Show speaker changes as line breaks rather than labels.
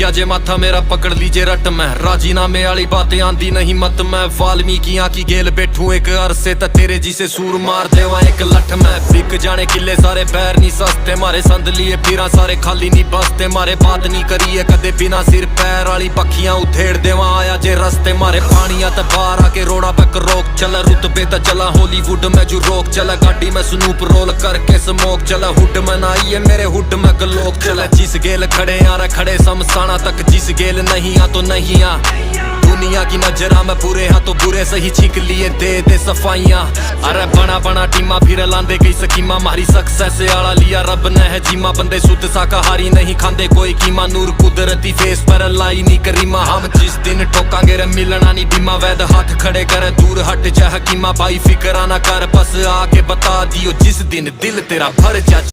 गया जे माथा मेरा पकड़ लीजे रट मैं राजीनामे वाली बातें आंदी नहीं मत मैं वाल्मीकियां की गेल बैठू एक अरसे त तेरे जी से सूर मार देवा एक लठ मैं बिक जाने किले सारे पैर नहीं सस्ते मारे संद लिए फिरा सारे खाली नहीं बसते मारे बात नहीं करिए कदे बिना सिर पैर वाली पखियां उधेड़ देवा आया जे रस्ते मारे पानिया त बाहर आके रोड़ा पे रोक चला रुतबे त चला हॉलीवुड में जो रोक चला गाड़ी में स्नूप रोल करके स्मोक चला हुड में ना आई है मेरे हुड में गलोक चला जिस गेल खड़े यार खड़े समसाना तक जिस गेल नहीं आ तो नहीं आ दुनिया की नजरा में बुरे हाँ तो बुरे सही छीक लिए दे सफाइयां अरे बना टीमा फिर लांदे कई स्कीमा मारी सक्सेस आला लिया रब ने है जीमा बंदे शुद्ध शाकाहारी नहीं खांदे कोई कीमा नूर कुदरती फेस पर लाई नहीं करीमा हम जिस दिन ठोकांगे रे मिलना नहीं बीमा वैद हाथ खड़े करे दूर हट जा हकीमा भाई फिक्रा ना कर बस आके बता दियो जिस दिन दिल तेरा भर जा।